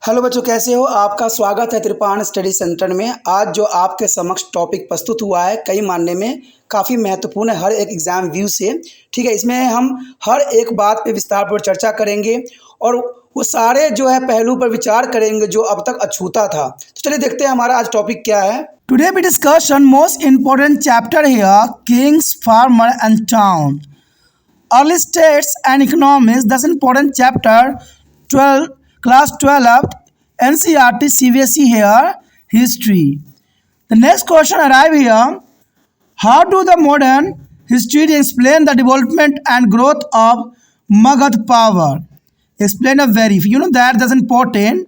Hello बच्चों, कैसे हो? आपका स्वागत है त्रिपाण स्टडी सेंटर में। आज जो आपके समक्ष टॉपिक प्रस्तुत हुआ है कई मानने में काफ़ी महत्वपूर्ण है हर एक एग्ज़ाम व्यू से। ठीक है, इसमें हम हर एक बात पे विस्तारपूर्वक चर्चा करेंगे और वो सारे जो है पहलू पर विचार करेंगे जो अब तक अछूता था। तो चलिए देखते हैं हमारा आज टॉपिक क्या है। Today we discussion most important chapter here, kings, farmer and town, early states and economics. This important chapter 12 Class 12 NCERT CBSE here, history. The next question arrive here. How do the modern historians explain the development and growth of Magad power? Explain a very, you know that's important.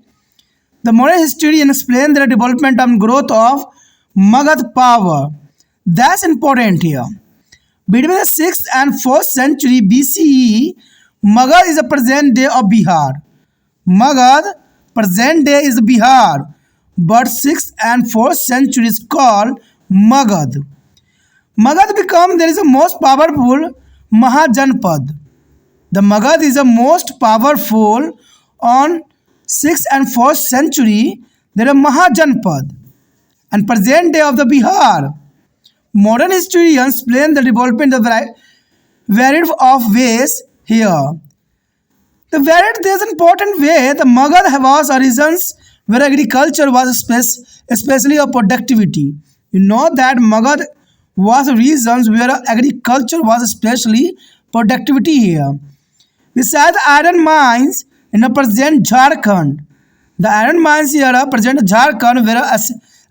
The modern historians explain the development and growth of Magad power. That's important here. Between the 6th and 4th century BCE, Magad is a present day of Bihar. Magad, present day is Bihar, but 6th and 4th century is called Magad. Magad become there is a most powerful Mahajanpad. The Magad is the most powerful on 6th and 4th century. There is Mahajanpad and present day of the Bihar. Modern historians explain the development of variety of ways here. The variety there's an important way. The Magad was origins where agriculture was especially of productivity. You know that Magad was regions where agriculture was especially productivity here. Besides the iron mines in the present Jharkhand, the iron mines here are present Jharkhand were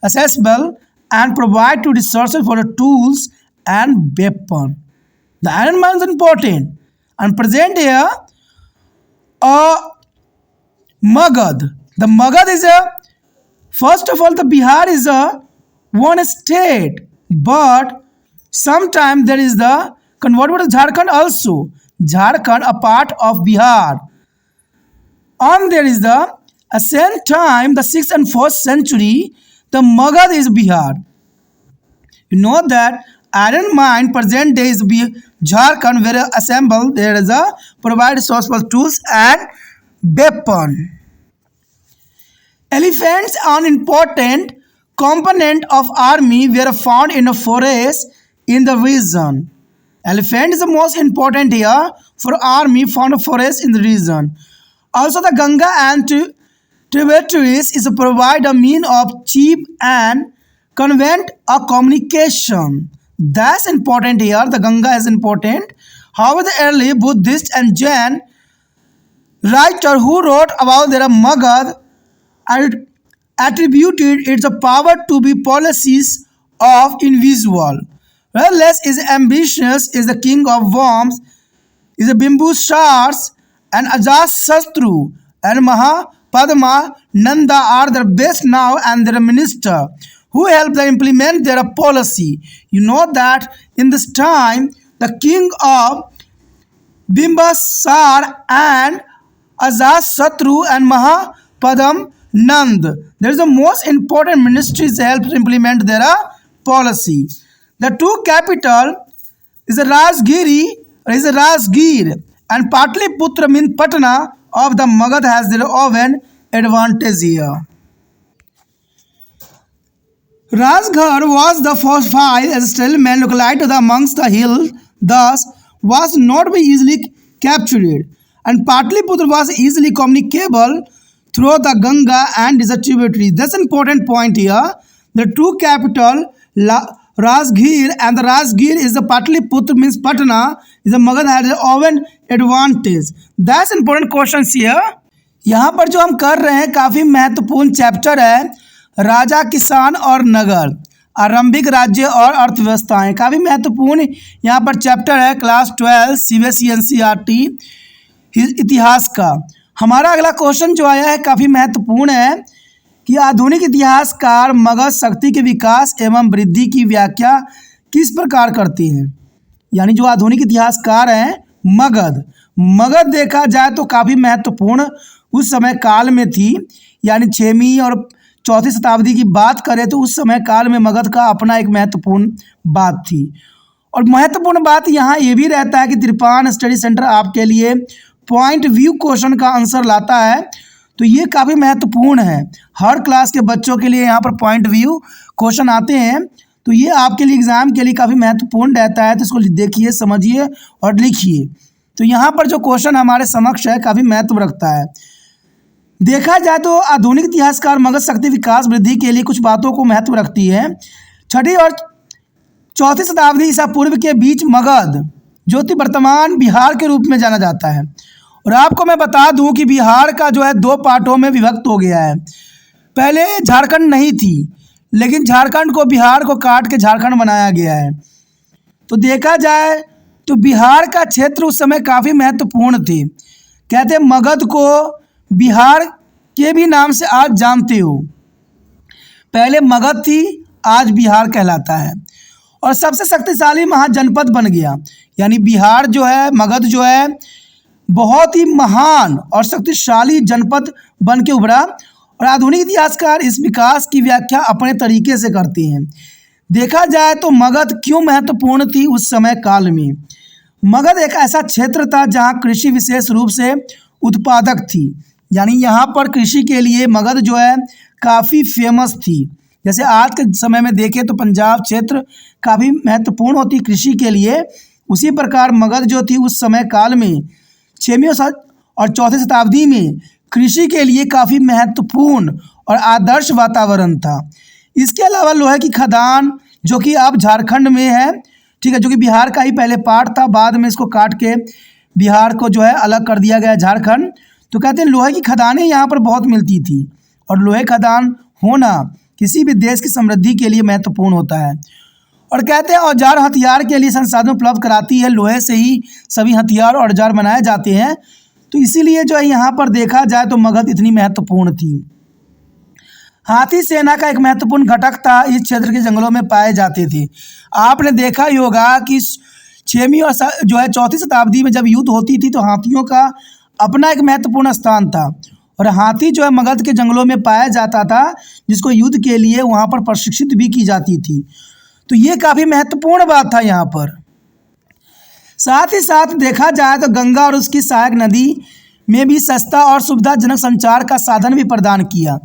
accessible and provide to resources for the tools and weapon. The iron mines are important and present here. Magad. The Magad is first of all, the Bihar is a one state, but sometimes there is the converted to Jharkhand also. Jharkhand a part of Bihar. And there is the same time the 6th and 4th century, the Magad is Bihar. You know that iron mine present day is Jharkhand where assembled there is a provide source for tools and weapon. Elephants are an important component of army were found in a forest in the region. Elephant is the most important here for army found a forest in the region. Also the Ganga and tributaries is to provide a mean of cheap and convent a communication. That's important here. The Ganga is important. However, the early Buddhist and Jain writer who wrote about their Magad attributed its power to be policies of individual. Less is ambitious, is the king of worms, is a Bimbusars and Ajasatru and Mahapadma Nanda are the best now and their minister who helped them implement their policy. You know that in this time, the king of Bimbasar and Ajasatru and Mahapadam Nand, there is the most important ministries helped implement their policy. The two capital is a Rajgir and Patliputra means Patna of the Magad has their own advantage here. Rajgarh was the first file as a settlement located amongst the hills, thus was not be easily captured, and Patliputra was easily communicable through the Ganga and its tributaries. That's an important point here. The two capital, Rajgir, and the Rajgir is the Patliputra means Patna, is the Magad has their own advantage. That's important questions here. यहाँ पर जो हम कर रहे हैं काफ़ी महत्वपूर्ण chapter है, राजा, किसान और नगर, आरंभिक राज्य और अर्थव्यवस्थाएं। काफ़ी महत्वपूर्ण यहाँ पर चैप्टर है क्लास 12 CBSE NCERT इतिहास का। हमारा अगला क्वेश्चन जो आया है काफ़ी महत्वपूर्ण है कि आधुनिक इतिहासकार मगध शक्ति के विकास एवं वृद्धि की व्याख्या किस प्रकार करते हैं। यानी जो आधुनिक इतिहासकार हैं मगध देखा जाए तो काफ़ी महत्वपूर्ण उस समय काल में थी। यानी 6वीं और 4वीं शताब्दी की बात करें तो उस समय काल में मगध का अपना एक महत्वपूर्ण बात थी। और महत्वपूर्ण बात यहाँ ये भी रहता है कि त्रिपाण स्टडी सेंटर आपके लिए पॉइंट व्यू क्वेश्चन का आंसर लाता है। तो ये काफ़ी महत्वपूर्ण है, हर क्लास के बच्चों के लिए यहाँ पर पॉइंट व्यू क्वेश्चन आते हैं। तो ये आपके लिए एग्ज़ाम के लिए काफ़ी महत्वपूर्ण रहता है, तो इसको देखिए, समझिए और लिखिए। तो यहाँ पर जो क्वेश्चन हमारे समक्ष है काफ़ी महत्व रखता है। देखा जाए तो आधुनिक इतिहासकार मगध शक्ति विकास वृद्धि के लिए कुछ बातों को महत्व रखती है। 6वीं और 4वीं शताब्दी ईसा पूर्व के बीच मगध, जो कि वर्तमान बिहार के रूप में जाना जाता है। और आपको मैं बता दूं कि बिहार का जो है 2 पार्टों में विभक्त हो गया है। पहले झारखंड नहीं थी, लेकिन झारखंड को, बिहार को काट के झारखंड बनाया गया है। तो देखा जाए तो बिहार का क्षेत्र उस समय काफ़ी महत्वपूर्ण थे। कहते हैं मगध को बिहार के भी नाम से आज जानते हो। पहले मगध थी, आज बिहार कहलाता है। और सबसे शक्तिशाली महाजनपद बन गया, यानी बिहार जो है, मगध जो है, बहुत ही महान और शक्तिशाली जनपद बन के उभरा। और आधुनिक इतिहासकार इस विकास की व्याख्या अपने तरीके से करते हैं। देखा जाए तो मगध क्यों महत्वपूर्ण थी उस समय काल में। मगध एक ऐसा क्षेत्र था जहां कृषि विशेष रूप से उत्पादक थी, यानी यहाँ पर कृषि के लिए मगध जो है काफ़ी फेमस थी। जैसे आज के समय में देखें तो पंजाब क्षेत्र काफ़ी महत्वपूर्ण होती कृषि के लिए, उसी प्रकार मगध जो थी उस समय काल में 6वीं और 4वीं शताब्दी में कृषि के लिए काफ़ी महत्वपूर्ण और आदर्श वातावरण था। इसके अलावा लोहे की खदान, जो कि अब झारखंड में है, ठीक है, जो कि बिहार का ही पहले पार्ट था, बाद में इसको काट के बिहार को जो है अलग कर दिया गया झारखंड। तो कहते हैं लोहे की खदानें यहाँ पर बहुत मिलती थी, और लोहे खदान होना किसी भी देश की समृद्धि के लिए महत्वपूर्ण होता है। और कहते हैं औजार हथियार के लिए संसाधन उपलब्ध कराती है, लोहे से ही सभी हथियार और औजार बनाए जाते हैं। तो इसीलिए जो है यहाँ पर देखा जाए तो मगध इतनी महत्वपूर्ण थी। हाथी सेना का एक महत्वपूर्ण घटक था, इस क्षेत्र के जंगलों में पाए जाते थे। आपने देखा ही होगा कि 6वीं और जो है 4वीं शताब्दी में जब युद्ध होती थी तो हाथियों का अपना एक महत्वपूर्ण स्थान था, और हाथी जो है मगध के जंगलों में पाया जाता था, जिसको युद्ध के लिए वहाँ पर प्रशिक्षित भी की जाती थी। तो ये काफ़ी महत्वपूर्ण बात था यहाँ पर। साथ ही साथ देखा जाए तो गंगा और उसकी सहायक नदी में भी सस्ता और सुविधाजनक संचार का साधन भी प्रदान किया।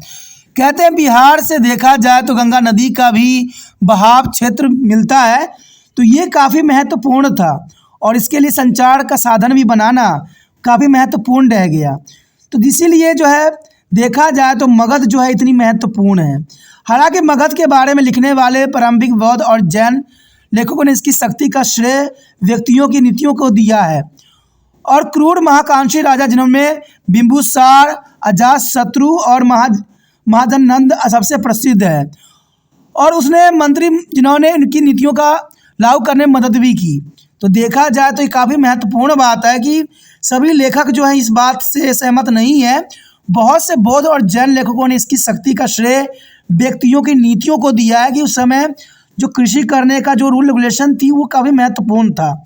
कहते हैं बिहार से देखा जाए तो गंगा नदी का भी बहाव क्षेत्र मिलता है, तो ये काफ़ी महत्वपूर्ण था, और इसके लिए संचार का साधन भी बनाना काफ़ी महत्वपूर्ण रह गया। तो इसीलिए जो है देखा जाए तो मगध जो है इतनी महत्वपूर्ण है। हालांकि मगध के बारे में लिखने वाले प्रारंभिक बौद्ध और जैन लेखकों ने इसकी शक्ति का श्रेय व्यक्तियों की नीतियों को दिया है, और क्रूर महाकांक्षी राजा जिनमें बिंबुसार, अजातशत्रु और महादनंद सबसे प्रसिद्ध है, और उसने मंत्री जिन्होंने इनकी नीतियों का लागू करने में मदद भी की। तो देखा जाए तो ये काफ़ी महत्वपूर्ण बात है कि सभी लेखक जो हैं इस बात से सहमत नहीं है। बहुत से बौद्ध और जैन लेखकों ने इसकी शक्ति का श्रेय व्यक्तियों की नीतियों को दिया है कि उस समय जो कृषि करने का जो रूल रेगुलेशन थी वो काफ़ी महत्वपूर्ण था।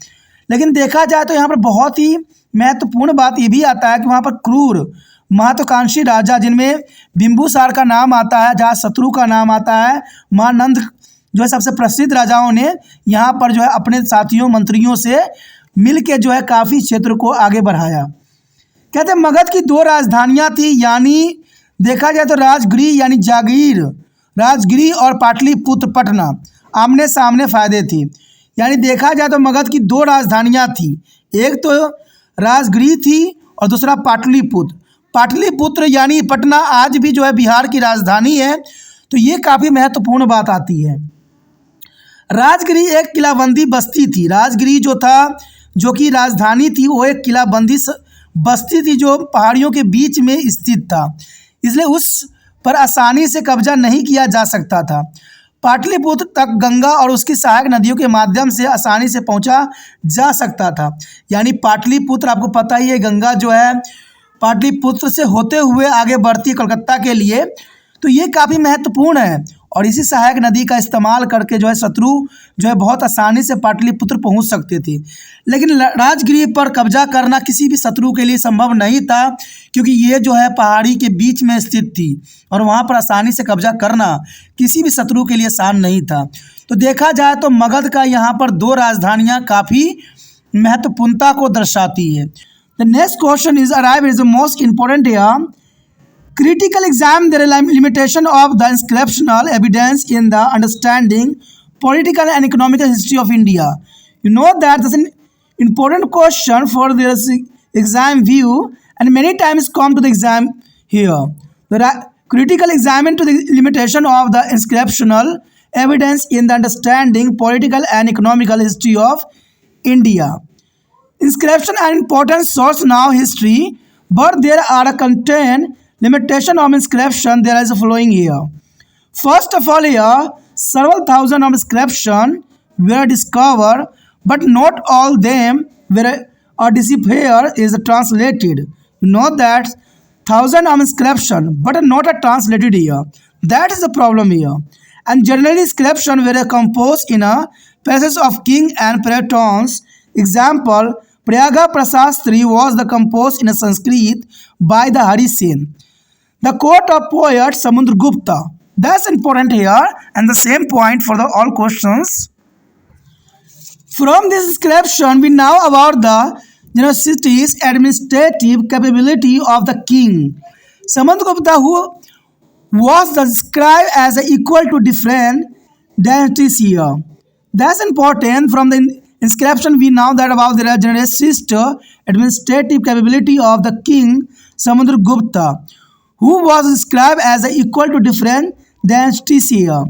लेकिन देखा जाए तो यहाँ पर बहुत ही महत्वपूर्ण बात ये भी आता है कि वहाँ पर क्रूर महत्वाकांक्षी राजा, जिनमें बिंबुसार का नाम आता है, अजातशत्रु का नाम आता है, महानंद जो है सबसे प्रसिद्ध राजाओं ने यहाँ पर जो है अपने साथियों मंत्रियों से मिल के जो है काफ़ी क्षेत्र को आगे बढ़ाया। कहते हैं मगध की 2 राजधानियाँ थी, यानी देखा जाए तो राजगिरी यानी जागीर, राजगिरी और पाटलिपुत्र पटना आमने सामने फायदे थे। यानी देखा जाए तो मगध की 2 राजधानियाँ थी, एक तो राजगिरी थी और दूसरा पाटलिपुत्र। पाटलिपुत्र यानी पटना आज भी जो है बिहार की राजधानी है। तो ये काफ़ी महत्वपूर्ण बात आती है। राजगिरी एक किलाबंदी बस्ती थी। राजगिरी जो था, जो कि राजधानी थी, वो एक किलाबंदी बस्ती थी जो पहाड़ियों के बीच में स्थित था, इसलिए उस पर आसानी से कब्जा नहीं किया जा सकता था। पाटलिपुत्र तक गंगा और उसकी सहायक नदियों के माध्यम से आसानी से पहुंचा जा सकता था। यानी पाटलिपुत्र, आपको पता ही है, गंगा जो है पाटलिपुत्र से होते हुए आगे बढ़ती है कलकत्ता के लिए। तो ये काफ़ी महत्वपूर्ण है, और इसी सहायक नदी का इस्तेमाल करके जो है शत्रु जो है बहुत आसानी से पाटलिपुत्र पहुंच सकते थे। लेकिन राजगिरी पर कब्जा करना किसी भी शत्रु के लिए संभव नहीं था, क्योंकि ये जो है पहाड़ी के बीच में स्थित थी, और वहां पर आसानी से कब्जा करना किसी भी शत्रु के लिए आसान नहीं था। तो देखा जाए तो मगध का यहाँ पर 2 राजधानियाँ काफ़ी महत्वपूर्णता को दर्शाती है। The next question is arrive is the most important here. Critical examine the limitation of the inscriptional evidence in the understanding political and economical history of India. You know that that's an important question for this exam view, and many times come to the exam here. Critical examine to the limitation of the inscriptional evidence in the understanding political and economical history of India. Inscription are important source now history, but there are a contain limitation of inscription. There is a following here. First of all, here several thousand of inscription were discovered, but not all them were or disappear is translated. You know that thousand of inscription, but not a translated here. That is the problem here. And generally inscription were composed in a passage of king and patrons. Example, Prayaga Prasastri was the composed in a Sanskrit by the Hari Sen. The court of poet Samudragupta. That's important here, and the same point for the all questions. From this inscription, we know about the generosity's administrative capability of the king. Samudragupta, who was described as equal to different dynasties here. That's important. From the inscription, we know that about the generous administrative capability of the king Samudragupta, who was described as equal to different dynasties here.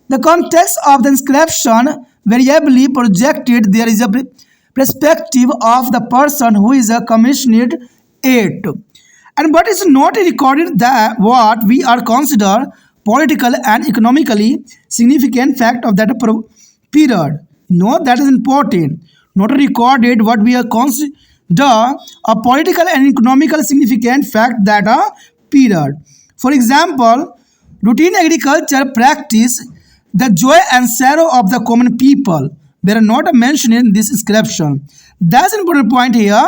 The context of the inscription variably projected there is a perspective of the person who is commissioned it. And but it's not recorded that what we are considered political and economically significant fact of that period. No, that is important. Not recorded what we are consider a political and economical significant fact that a period. For example, routine agriculture practice, the joy and sorrow of the common people were not mentioned in this inscription. That's an important point here.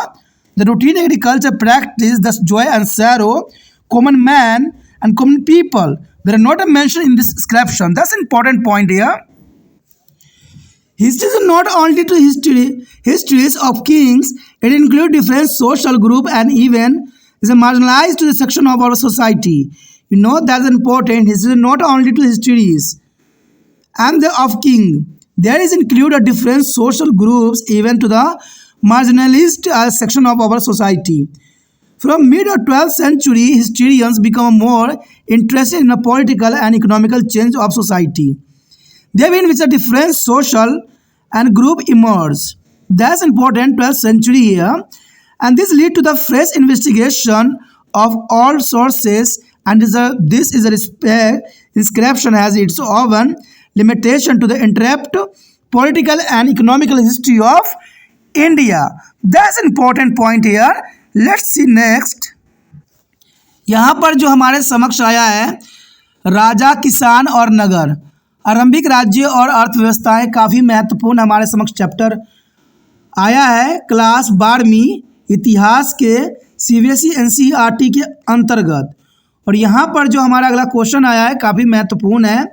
The routine agriculture practice, the joy and sorrow, common man and common people were not mentioned in this inscription. That's an important point here. History is not only to histories of kings, it includes different social group and even is a marginalized to the section of our society. You know that's important. History is not only to histories and the of king. There is include a different social groups even to the marginalized section of our society. From mid or 12th century, historians become more interested in the political and economical change of society. There in which a different social and group emerge. That's important 12th century here. And this lead to the fresh investigation of all sources, and this is a respect inscription has its own limitation to the interrupt political and economical history of India. That's important point here. Let's see next. यहाँ पर जो हमारे समक्ष आया है राजा, किसान और नगर, आरंभिक राज्य और अर्थव्यवस्थाएं, काफ़ी महत्वपूर्ण हमारे समक्ष चैप्टर आया है क्लास 12वीं इतिहास के CBSE NCERT के अंतर्गत। और यहाँ पर जो हमारा अगला क्वेश्चन आया है काफ़ी महत्वपूर्ण है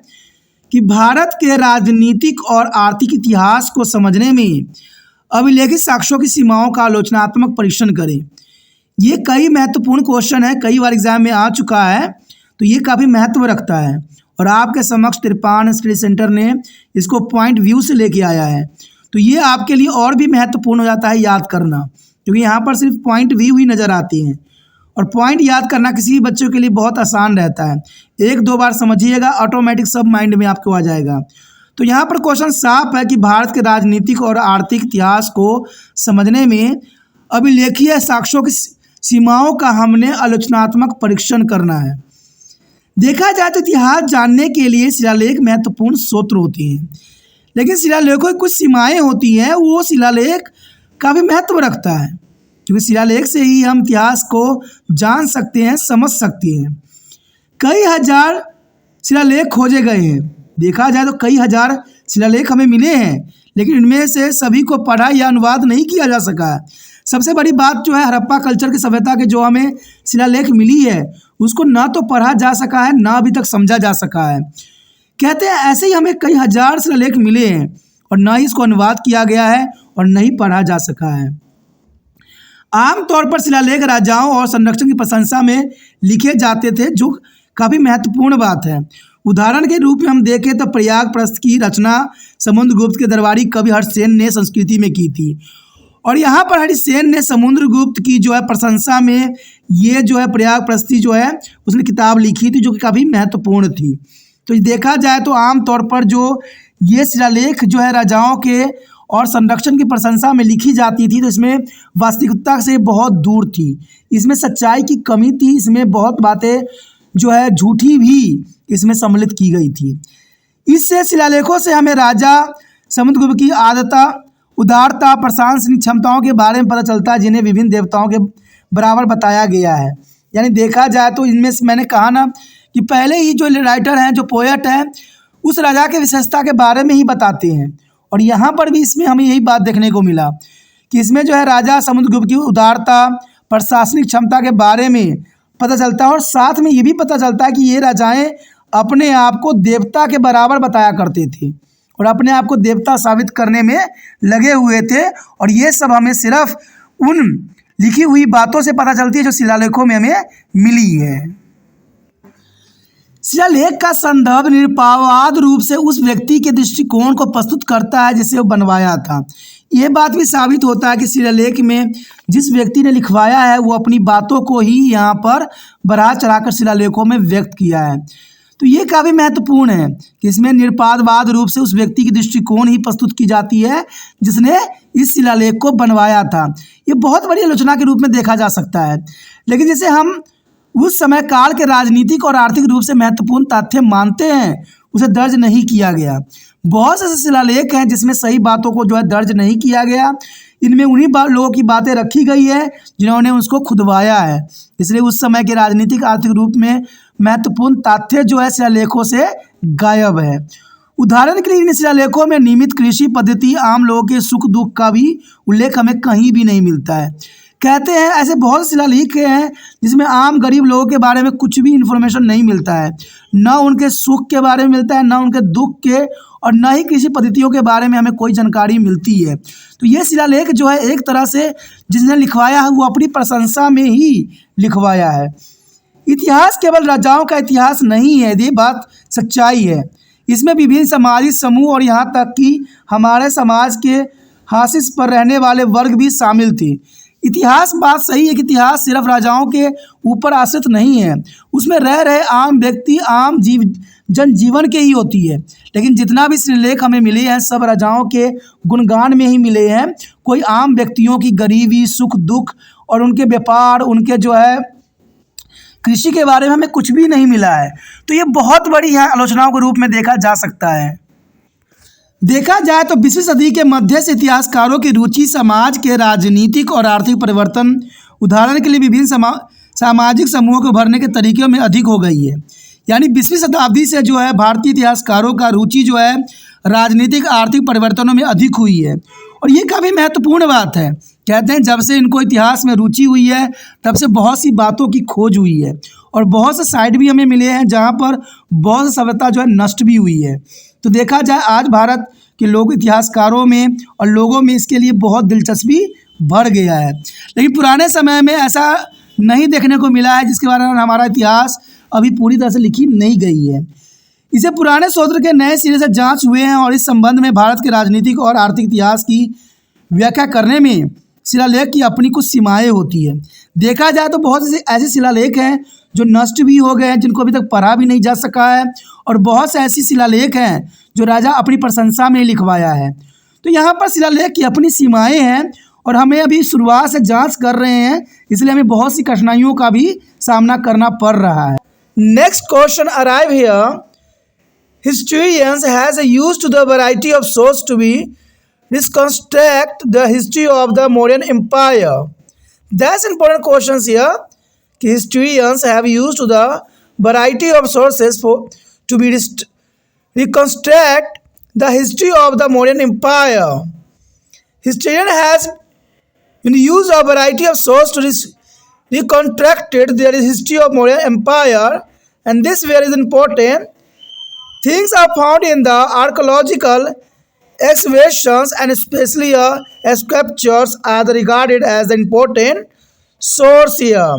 कि भारत के राजनीतिक और आर्थिक इतिहास को समझने में अभिलेखित साक्ष्यों की सीमाओं का आलोचनात्मक परीक्षण करें। ये कई महत्वपूर्ण क्वेश्चन है, कई बार एग्जाम में आ चुका है, तो ये काफ़ी महत्व रखता है और आपके समक्ष तिरपान स्टडी सेंटर ने इसको पॉइंट व्यू से लेके आया है, तो ये आपके लिए और भी महत्वपूर्ण हो जाता है याद करना, क्योंकि यहाँ पर सिर्फ पॉइंट व्यू ही नज़र आती हैं और पॉइंट याद करना किसी भी बच्चों के लिए बहुत आसान रहता है। एक दो बार समझिएगा, ऑटोमेटिक सब माइंड में आपको आ जाएगा। तो यहाँ पर क्वेश्चन साफ है कि भारत के राजनीतिक और आर्थिक इतिहास को समझने में अभिलेखीय साक्ष्यों की सीमाओं का हमने आलोचनात्मक परीक्षण करना है। देखा जाए तो इतिहास जानने के लिए शिलालेख महत्वपूर्ण स्रोत होते हैं, लेकिन शिलालेखों की कुछ सीमाएं होती हैं, वो शिलालेख काफ़ी महत्व रखता है, क्योंकि शिलालेख से ही हम इतिहास को जान सकते हैं, समझ सकते हैं। कई हजार शिलालेख खोजे गए हैं, देखा जाए तो कई हजार शिलालेख हमें मिले हैं, लेकिन इनमें से सभी को पढ़ा या अनुवाद नहीं किया जा सका है। सबसे बड़ी बात जो है हड़प्पा कल्चर की सभ्यता के जो हमें शिलालेख मिली है उसको ना तो पढ़ा जा सका है, ना अभी तक समझा जा सका है। कहते हैं ऐसे ही हमें कई हजार शिलालेख मिले हैं और ना ही इसको अनुवाद किया गया है और नहीं पढ़ा जा सका है। आमतौर पर शिलालेख राजाओं और संरक्षण की प्रशंसा में लिखे जाते थे, जो काफ़ी महत्वपूर्ण बात है। उदाहरण के रूप में हम देखें तो प्रयाग प्रस्थ की रचना समुद्रगुप्त के दरबारी कवि हर्षसेन ने संस्कृति में की थी, और यहाँ पर हरिसेन ने समुद्रगुप्त की जो है प्रशंसा में ये जो है प्रयाग प्रस्ती जो है उसने किताब लिखी थी, जो कि काफ़ी महत्वपूर्ण थी। तो देखा जाए तो आमतौर पर जो ये शिलालेख जो है राजाओं के और संरक्षण की प्रशंसा में लिखी जाती थी, तो इसमें वास्तविकता से बहुत दूर थी, इसमें सच्चाई की कमी थी, इसमें बहुत बातें जो है झूठी भी इसमें सम्मिलित की गई थी। इससे शिलालेखों से हमें राजा समुद्रगुप्त की आदता, उदारता, प्रशंसनीय क्षमताओं के बारे में पता चलता है, जिन्हें विभिन्न देवताओं के बराबर बताया गया है। यानी देखा जाए तो इनमें से मैंने कहा ना कि पहले ही जो राइटर हैं, जो पोएट हैं, उस राजा के विशेषता के बारे में ही बताते हैं, और यहाँ पर भी इसमें हमें यही बात देखने को मिला कि इसमें जो है राजा समुद्रगुप्त की उदारता, प्रशासनिक क्षमता के बारे में पता चलता है, और साथ में ये भी पता चलता है कि ये राजाएं अपने आप को देवता के बराबर बताया करते थे और अपने आप को देवता साबित करने में लगे हुए थे। और ये सब हमें सिर्फ उन लिखी हुई बातों से पता चलती है जो शिलालेखों में हमें मिली है। शिलालेख का संदर्भ निरपवाद रूप से उस व्यक्ति के दृष्टिकोण को प्रस्तुत करता है जिसे वो बनवाया था। ये बात भी साबित होता है कि शिलालेख में जिस व्यक्ति ने लिखवाया है वो अपनी बातों को ही यहाँ पर बढ़ा चढ़ाकर शिलालेखों में व्यक्त किया है। तो ये काफ़ी महत्वपूर्ण है कि इसमें निरपवाद रूप से उस व्यक्ति की दृष्टिकोण ही प्रस्तुत की जाती है जिसने इस शिलालेख को बनवाया था। ये बहुत बड़ी आलोचना के रूप में देखा जा सकता है, लेकिन जैसे हम उस समय काल के राजनीतिक और आर्थिक रूप से महत्वपूर्ण तथ्य मानते हैं, उसे दर्ज नहीं किया गया। बहुत से शिलालेख हैं जिसमें सही बातों को जो है दर्ज नहीं किया गया। इनमें उन्हीं लोगों की बातें रखी गई है जिन्होंने उसको खुदवाया है, इसलिए उस समय के राजनीतिक आर्थिक रूप में महत्वपूर्ण तथ्य जो है शिलालेखों से गायब है। उदाहरण के लिए इन शिलालेखों में नियमित कृषि पद्धति, आम लोगों के सुख दुख का भी उल्लेख हमें कहीं भी नहीं मिलता है। कहते हैं ऐसे बहुत से शिलालेख हैं जिसमें आम गरीब लोगों के बारे में कुछ भी इन्फॉर्मेशन नहीं मिलता है, न उनके सुख के बारे में मिलता है, न उनके दुख के, और न ही कृषि पद्धतियों के बारे में हमें कोई जानकारी मिलती है। तो ये शिलालेख जो है एक तरह से जिसने लिखवाया है वो अपनी प्रशंसा में ही लिखवाया है। इतिहास केवल राजाओं का इतिहास नहीं है, ये बात सच्चाई है। इसमें विभिन्न सामाजिक समूह और यहाँ तक कि हमारे समाज के हाशिए पर रहने वाले वर्ग भी शामिल थे। इतिहास बात सही है कि इतिहास सिर्फ राजाओं के ऊपर आश्रित नहीं है, उसमें रह रहे आम व्यक्ति, आम जनजीवन के ही होती है। लेकिन जितना भी शिलालेख हमें मिले हैं सब राजाओं के गुणगान में ही मिले हैं। कोई आम व्यक्तियों की गरीबी, सुख दुख और उनके व्यापार, उनके जो है कृषि के बारे में हमें कुछ भी नहीं मिला है। तो ये बहुत बड़ी यहाँ आलोचनाओं के रूप में देखा जा सकता है। देखा जाए तो 20वीं सदी के मध्य से इतिहासकारों की रुचि समाज के राजनीतिक और आर्थिक परिवर्तन, उदाहरण के लिए विभिन्न सामाजिक समूहों को भरने के तरीक़ों में अधिक हो गई है। यानी 20वीं शताब्दी से जो है भारतीय इतिहासकारों का रुचि जो है राजनीतिक आर्थिक परिवर्तनों में अधिक हुई है, और ये काफ़ी महत्वपूर्ण बात है। कहते हैं जब से इनको इतिहास में रुचि हुई है तब से बहुत सी बातों की खोज हुई है, और बहुत से साइट भी हमें मिले हैं जहाँ पर बहुत सी सभ्यता जो है नष्ट भी हुई है। तो देखा जाए आज भारत के लोग इतिहासकारों में और लोगों में इसके लिए बहुत दिलचस्पी बढ़ गया है, लेकिन पुराने समय में ऐसा नहीं देखने को मिला है, जिसके बारे में हमारा इतिहास अभी पूरी तरह से लिखी नहीं गई है। इसे पुराने स्रोत के नए सिरे से जांच हुए हैं, और इस संबंध में भारत के राजनीतिक और आर्थिक इतिहास की व्याख्या करने में शिलालेख की अपनी कुछ सीमाएं होती है। देखा जाए तो बहुत से ऐसे शिलालेख हैं जो नष्ट भी हो गए हैं, जिनको अभी तक पढ़ा भी नहीं जा सका है, और बहुत से ऐसी शिलालेख हैं जो राजा अपनी प्रशंसा में लिखवाया है। तो यहाँ पर शिलालेख की अपनी सीमाएं हैं, और हमें अभी शुरुआत से जांच कर रहे हैं, इसलिए हमें बहुत सी कठिनाइयों का भी सामना करना पड़ रहा है। Next question arrive here, historians has used the variety of sources to be reconstruct the history of the Mauryan Empire. That's important questions here. Historians have used the variety of sources to be reconstruct the history of the Mauryan Empire. Historian has used a variety of sources to reconstruct the history of Mauryan Empire, and this very is important. Things are found in the archaeological Excavations and especially sculptures are regarded as the important source here.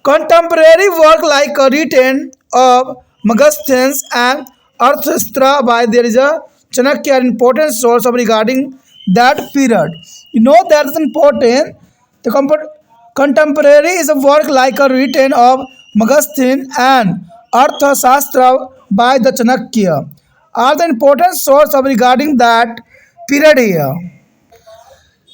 Contemporary work like a written of Megasthenes and Arthashastra by there is a Chanakya are important source of regarding that period. You know that is important. The contemporary is a work like a written of Megasthenes and Arthashastra by the Chanakya are the important source of regarding that period here.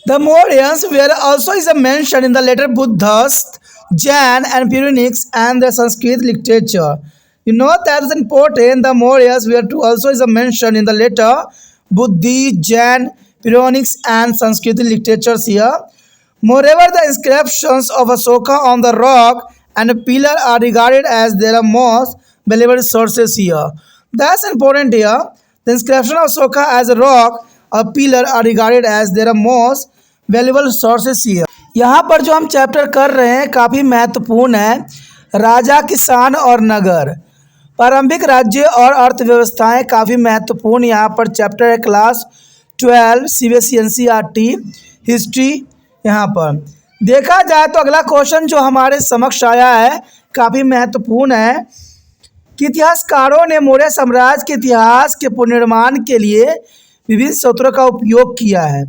The Mauryans were also is a mention in the later Buddhist, Jain and Puranics and the Sanskrit literature. You know that is important. The Mauryans were to also is a mention in the later Buddhist, Jain, Puranics and Sanskrit literatures here. Moreover, the inscriptions of Ashoka on the rock and a pillar are regarded as their most valuable sources here. That's important here. The inscription of Ashoka as a rock, a pillar are regarded as their most valuable sources ही है। यहाँ पर जो हम chapter कर रहे हैं काफ़ी महत्वपूर्ण है। राजा, किसान और नगर, प्रारंभिक राज्य और अर्थव्यवस्थाएं काफ़ी महत्वपूर्ण यहाँ पर चैप्टर है। Class 12 CBSE NCERT history. यहाँ पर देखा जाए तो अगला क्वेश्चन जो हमारे समक्ष आया है काफ़ी महत्वपूर्ण है कि इतिहासकारों ने मौर्य साम्राज्य के इतिहास के पुनर्निर्माण के लिए विभिन्न स्रोतों का उपयोग किया है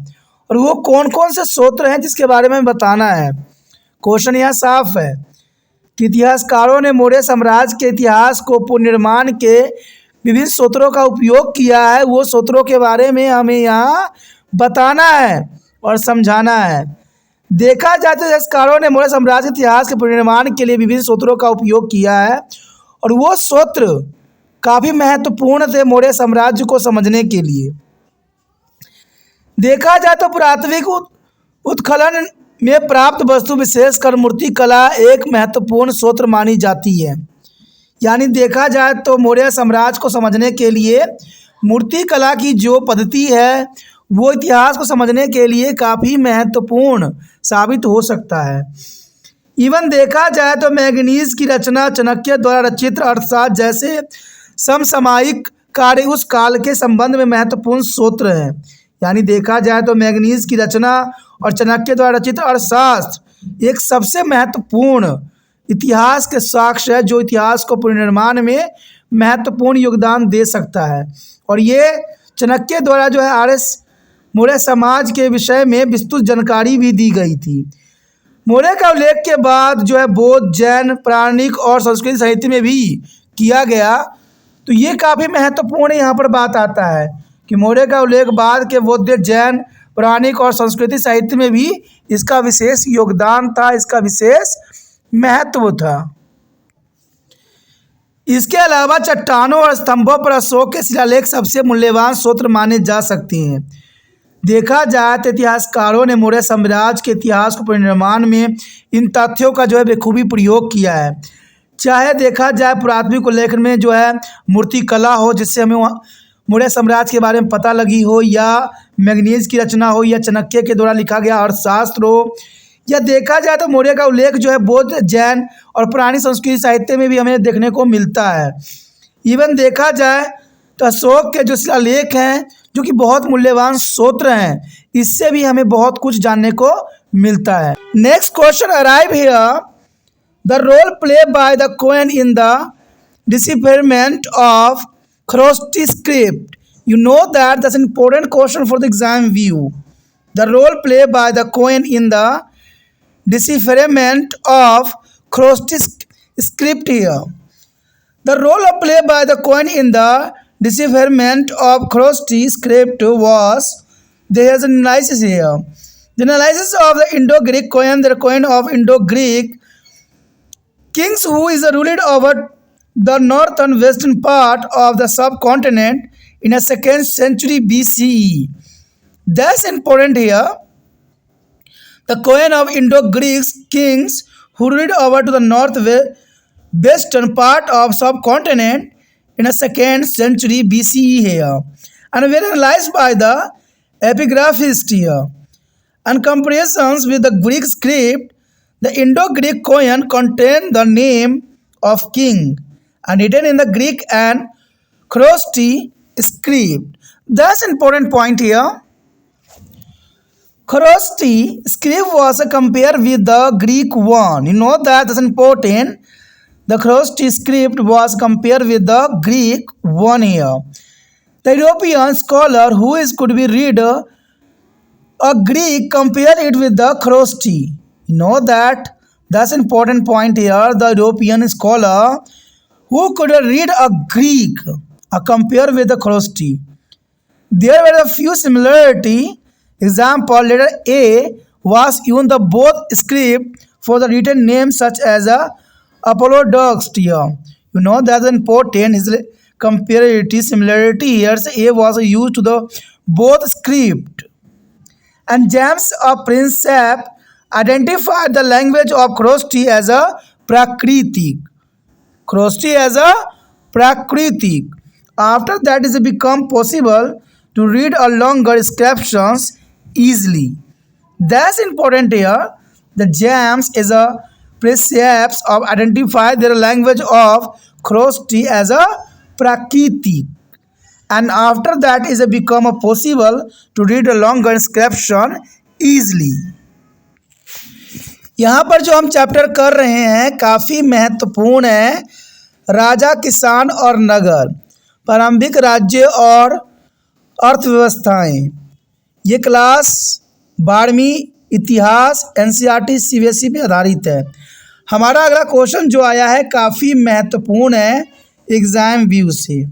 और वो कौन कौन से स्रोत हैं जिसके बारे में बताना है। क्वेश्चन यहाँ साफ है कि इतिहासकारों ने मौर्य साम्राज्य के इतिहास को पुनर्निर्माण के विभिन्न स्रोतों का उपयोग किया है, वो स्रोतों के बारे में हमें यहाँ बताना है और समझाना है। देखा जाए तो इतिहासकारों ने मौर्य साम्राज्य के इतिहास के पुनर्निर्माण के लिए विभिन्न स्रोतों का उपयोग किया है और वो स्रोत काफ़ी महत्वपूर्ण थे मौर्य साम्राज्य को समझने के लिए। देखा जाए तो पुरातात्विक उत्खनन में प्राप्त वस्तु विशेषकर मूर्ति कला एक महत्वपूर्ण स्रोत मानी जाती है। यानी देखा जाए तो मौर्य साम्राज्य को समझने के लिए मूर्ति कला की जो पद्धति है वो इतिहास को समझने के लिए काफ़ी महत्वपूर्ण साबित हो सकता है। इवन देखा जाए तो मैगनीज की रचना चाणक्य द्वारा रचित अर्थशास्त्र जैसे समसामयिक कार्य उस काल के संबंध में महत्वपूर्ण स्रोत हैं। यानी देखा जाए तो मैगनीज की रचना और चाणक्य द्वारा रचित अर्थशास्त्र एक सबसे महत्वपूर्ण इतिहास के साक्ष्य है जो इतिहास को पुनर्निर्माण में महत्वपूर्ण योगदान दे सकता है। और ये चाणक्य द्वारा जो है मौर्य समाज के विषय में विस्तृत जानकारी भी दी गई थी। मौर्य का उल्लेख के बाद जो है बौद्ध, जैन, पौराणिक और संस्कृत साहित्य में भी किया गया। तो ये काफ़ी महत्वपूर्ण यहाँ पर बात आता है कि मौर्य का उल्लेख बाद के बौद्ध, जैन, पौराणिक और संस्कृति साहित्य में भी इसका विशेष योगदान था, इसका विशेष महत्व था। इसके अलावा चट्टानों और स्तंभों पर अशोक के शिलालेख सबसे मूल्यवान स्रोत माने जा सकते हैं। देखा जाए तो इतिहासकारों ने मौर्य साम्राज्य के इतिहास को पुनर्निर्माण में इन तथ्यों का जो है बखूबी प्रयोग किया है। चाहे देखा जाए पुरातात्विक उल्लेखन में जो है मूर्ति कला हो जिससे हमें मौर्य साम्राज्य के बारे में पता लगी हो, या मैगनीज की रचना हो, या चाणक्य के द्वारा लिखा गया अर्थशास्त्र हो, या देखा जाए तो मौर्य का उल्लेख जो है बौद्ध, जैन और पुरानी संस्कृति साहित्य में भी हमें देखने को मिलता है। इवन देखा जाए तो अशोक के जो शिलालेख हैं जो कि बहुत मूल्यवान स्रोत हैं, इससे भी हमें बहुत कुछ जानने को मिलता है। Next question arrive here, the role play by the coin in the decipherment of Kharosthi script. You know that that's an important question for the exam view. The role played by the coin in the decipherment of Kharosthi script here. The role played by the coin in the decipherment of Kharosthi script was, there is an analysis here. The analysis of the Indo-Greek coin, the coin of Indo-Greek kings who is ruled over the northern western part of the subcontinent in a 2nd century BCE. That's important here. The coin of Indo-Greek kings who ruled over to the northwestern part of subcontinent in a 2nd century BCE here, and were analyzed by the epigraphist here. And comparisons with the Greek script, the Indo-Greek coin contained the name of king and written in the Greek and Kharosthi script. That's important point here. Kharosthi script was compared with the Greek one. You know that's important. The Kharosthi script was compared with the Greek one here. The European scholar could be read a Greek compare it with the Kharosthi. You know that's important point here. The European scholar who could read a Greek compare with the Kharosthi. There were a few similarity. Example, letter A was even the both script for the written names such as Apollodorus here. You know that's important. His comparability similarity here. So A was used to the both script. And James of Prinsep identified the language of Kharosthi as a Prakritik. Kharosthi as a Prakritik. After that, it become possible to read a longer inscriptions easily. That's important here. The James is a precepts of identify their language of Kharosthi as a Prakritik. And after that is become a possible to read a longer inscription easily. यहाँ पर जो हम chapter कर रहे हैं काफ़ी महत्वपूर्ण है। राजा, किसान और नगर, प्रारंभिक राज्य और अर्थव्यवस्थाएं। ये क्लास 12वीं इतिहास NCERT CBSE पे आधारित है। हमारा अगला क्वेश्चन जो आया है काफ़ी महत्वपूर्ण है एग्जाम व्यू से।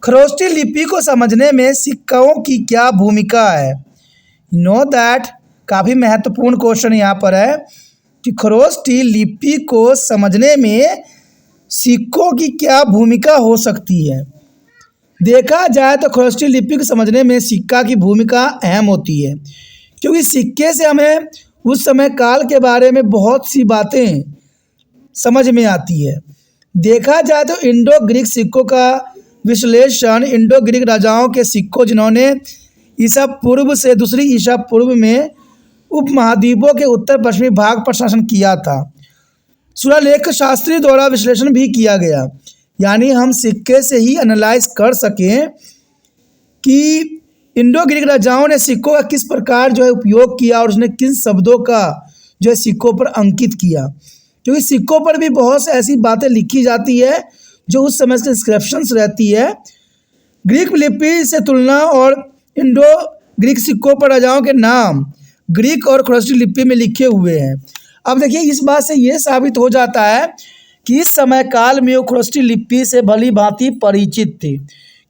खरोष्ठी लिपि को समझने में सिक्कों की क्या भूमिका है? नो दैट काफ़ी महत्वपूर्ण क्वेश्चन यहाँ पर है कि खरोष्ठी लिपि को समझने में सिक्कों की क्या भूमिका हो सकती है। देखा जाए तो खरोष्ठी लिपि को समझने में सिक्का की भूमिका अहम होती है, क्योंकि सिक्के से हमें उस समय काल के बारे में बहुत सी बातें समझ में आती है। देखा जाए तो इंडो ग्रीक सिक्कों का विश्लेषण इंडो ग्रीक राजाओं के सिक्कों जिन्होंने ईसा पूर्व से दूसरी ईसा पूर्व में उपमहाद्वीपों के उत्तर पश्चिमी भाग पर शासन किया था, शिलालेख शास्त्री द्वारा विश्लेषण भी किया गया। यानी हम सिक्के से ही एनालाइज कर सकें कि इंडो ग्रीक राजाओं ने सिक्कों का किस प्रकार जो है उपयोग किया और उसने किन शब्दों का जो है सिक्कों पर अंकित किया, क्योंकि सिक्कों पर भी बहुत सी ऐसी बातें लिखी जाती है जो उस समय के इंस्क्रिप्शंस रहती है। ग्रीक लिपि से तुलना और इंडो ग्रीक सिक्कों पर राजाओं के नाम ग्रीक और खरोष्ठी लिपि में लिखे हुए हैं। अब देखिए इस बात से ये साबित हो जाता है कि इस समय काल में वो खरोष्ठी लिपि से भली भांति परिचित थे,